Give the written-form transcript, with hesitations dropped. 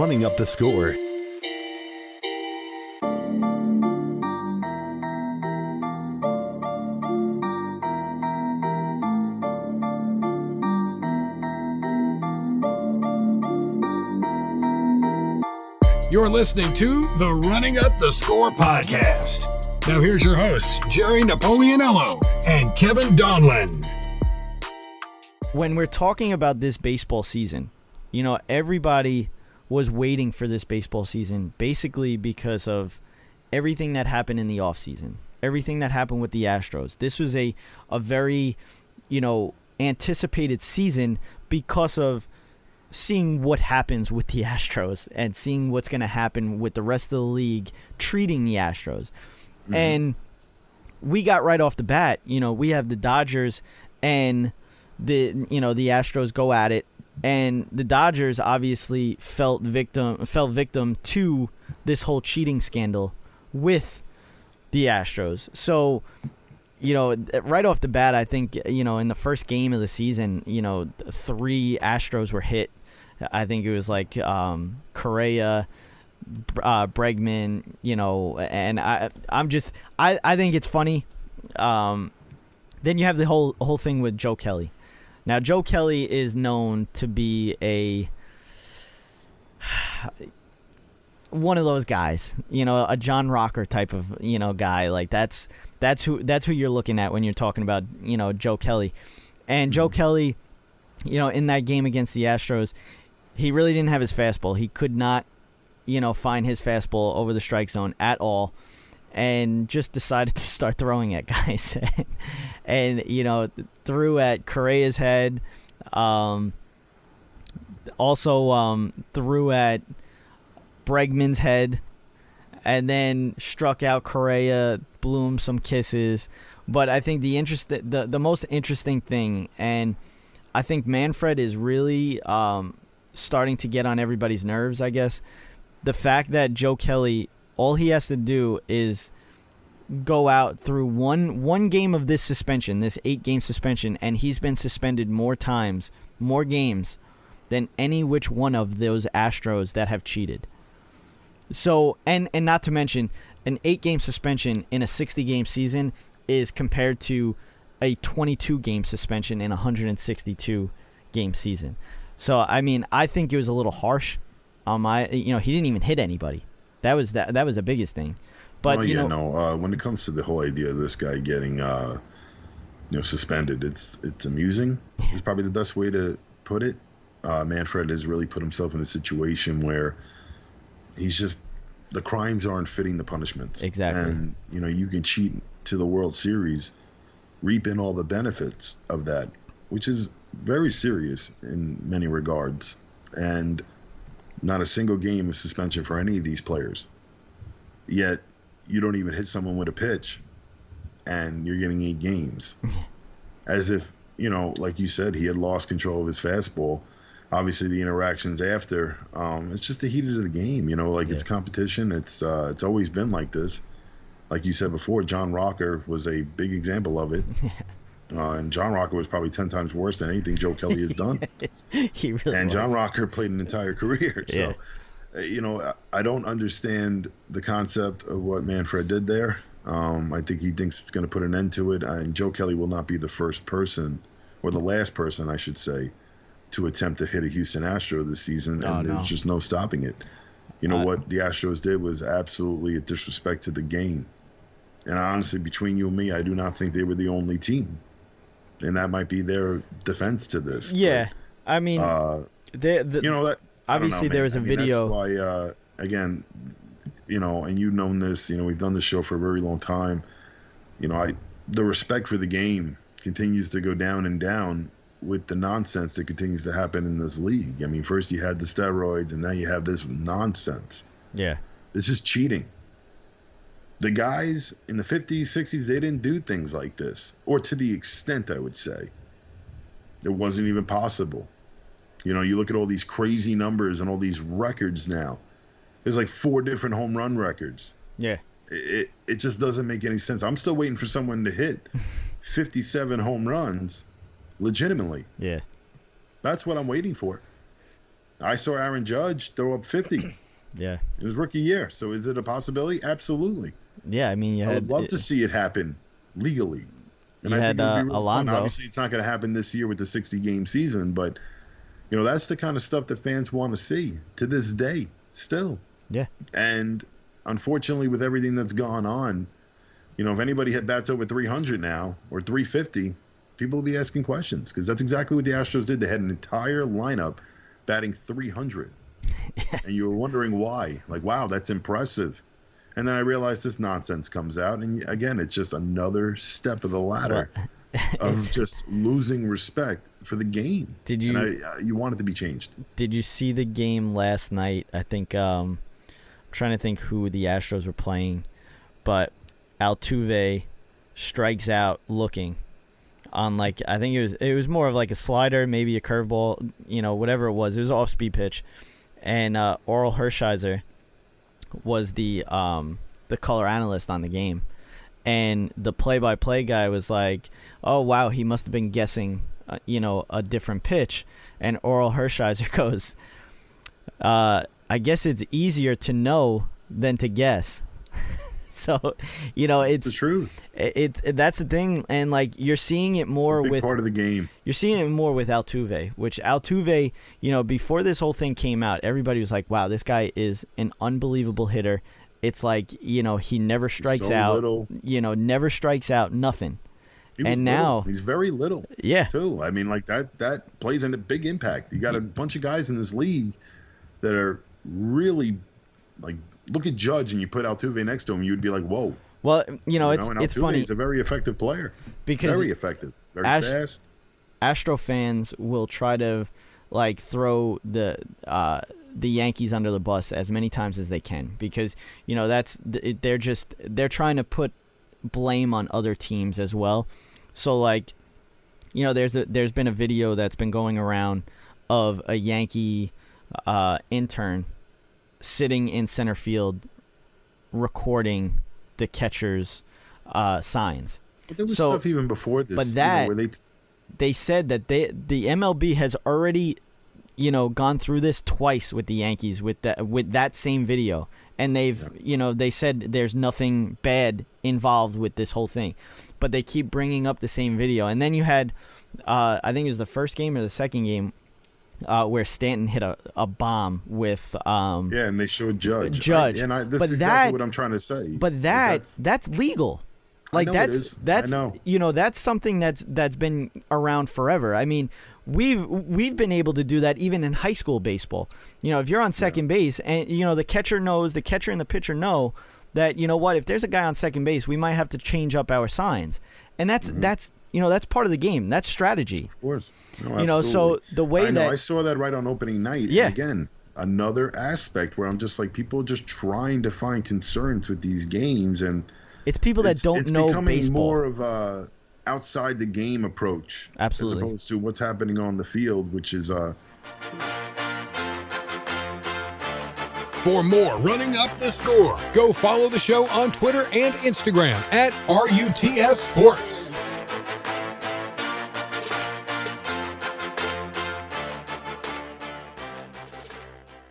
Running Up the Score. You're listening to the Running Up the Score podcast. Now here's your hosts, Jerry Napoleonello and Kevin Donlin. When we're talking about this baseball season, you know, everybody was waiting for this baseball season basically because of everything that happened in the offseason, everything that happened with the Astros. This was a very, anticipated season because of seeing what happens with the Astros and seeing what's going to happen with the rest of the league treating the Astros. Mm-hmm. And we got right off the bat, we have the Dodgers and the Astros go at it. And the Dodgers obviously fell victim to this whole cheating scandal with the Astros. So, right off the bat, I think, in the first game of the season, 3 Astros were hit. I think it was like Correa, Bregman, and I think it's funny. Then you have the whole thing with Joe Kelly. Now, Joe Kelly is known to be one of those guys, a John Rocker type of, guy. Like that's who you're looking at when you're talking about, Joe Kelly. And Joe Kelly, in that game against the Astros, he really didn't have his fastball. He could not, find his fastball over the strike zone at all. And just decided to start throwing at guys. And, threw at Correa's head. Also threw at Bregman's head. And then struck out Correa, blew him some kisses. But I think the most interesting thing, and I think Manfred is really starting to get on everybody's nerves, I guess. The fact that Joe Kelly, all he has to do is go out through one game of this suspension, this 8-game suspension, and he's been suspended more games than any which one of those Astros that have cheated. So, and not to mention, an 8-game suspension in a 60-game season is compared to a 22-game suspension in a 162-game season. So, I mean, I think it was a little harsh on he didn't even hit anybody. That was the biggest thing. But when it comes to the whole idea of this guy getting suspended, it's amusing. It's probably the best way to put it. Manfred has really put himself in a situation where he's just, the crimes aren't fitting the punishments. Exactly. And you can cheat to the World Series, reaping all the benefits of that, which is very serious in many regards, and not a single game of suspension for any of these players. Yet you don't even hit someone with a pitch, and you're getting 8 games. As if, like you said, he had lost control of his fastball. Obviously, the interactions after, it's just the heat of the game. It's competition. It's always been like this. Like you said before, John Rocker was a big example of it. And John Rocker was probably 10 times worse than anything Joe Kelly has done. He really and was. John Rocker played an entire career. Yeah. So, I don't understand the concept of what Manfred did there. I think he thinks it's going to put an end to it. And Joe Kelly will not be the first person, or the last person, I should say, to attempt to hit a Houston Astro this season. There's just no stopping it. What the Astros did was absolutely a disrespect to the game. And honestly, between you and me, I do not think they were the only team. And that might be their defense to this. Yeah. But, I mean, that obviously there was a video. That's why, again, and you've known this, we've done this show for a very long time. The respect for the game continues to go down and down with the nonsense that continues to happen in this league. I mean, first you had the steroids, and now you have this nonsense. Yeah. This is cheating. The guys in the 50s, 60s, they didn't do things like this, or to the extent, I would say. It wasn't even possible. You look at all these crazy numbers and all these records now. There's like 4 different home run records. Yeah. It just doesn't make any sense. I'm still waiting for someone to hit 57 home runs legitimately. Yeah. That's what I'm waiting for. I saw Aaron Judge throw up 50. Yeah. It was rookie year. So is it a possibility? Absolutely. Yeah, I mean, I would love to see it happen legally. And you I had think it would be really Alonso. fun. Obviously, it's not going to happen this year with the 60-game season, but that's the kind of stuff that fans want to see to this day still. Yeah. And unfortunately, with everything that's gone on, if anybody had bats over 300 now or 350, people will be asking questions, because that's exactly what the Astros did. They had an entire lineup batting 300. And you were wondering why. Like, wow, that's impressive. And then I realized this nonsense comes out, and again, it's just another step of the ladder of just losing respect for the game. You want it to be changed. Did you see the game last night? I think I'm trying to think who the Astros were playing, but Altuve strikes out looking on, like, I think it was more of like a slider, maybe a curveball, whatever it was. It was an off-speed pitch, and Oral Hershiser was the color analyst on the game, and the play-by-play guy was like, "Oh wow, he must have been guessing, a different pitch." And Oral Hershiser goes, "I guess it's easier to know than to guess." So, it's the truth. That's the thing, and like you're seeing it more it's a big with part of the game. You're seeing it more with Altuve, which Altuve, before this whole thing came out, everybody was like, "Wow, this guy is an unbelievable hitter." It's like, he never strikes out. Little. Never strikes out, nothing. And now he's very little. Yeah. Too. I mean, like that plays a big impact. You got a bunch of guys in this league that are really like. Look at Judge, and you put Altuve next to him, you'd be like, "Whoa!" Well, it's funny. He's a very effective player. Because very effective, very fast. Astro fans will try to like throw the Yankees under the bus as many times as they can, because they're trying to put blame on other teams as well. So like, there's been a video that's been going around of a Yankee intern sitting in center field recording the catcher's signs. But there was stuff even before this. But where they said that the MLB has already gone through this twice with the Yankees with that same video, and they said there's nothing bad involved with this whole thing, but they keep bringing up the same video. And then you had I think it was the first game or the second game where Stanton hit a bomb with and they showed Judge. This is exactly what I'm trying to say. But that's legal. Like that's that's something that's been around forever. I mean, we've been able to do that even in high school baseball. If you're on second base and the catcher and the pitcher know that if there's a guy on second base, we might have to change up our signs. And that's part of the game. That's strategy. Of course. No, so the way I saw that right on opening night. Yeah. And again, another aspect where I'm just like, people are just trying to find concerns with these games, and it's people that don't know baseball. It's becoming more of a outside the game approach, absolutely, as opposed to what's happening on the field, which is For more Running Up the Score, go follow the show on Twitter and Instagram at RUTS Sports.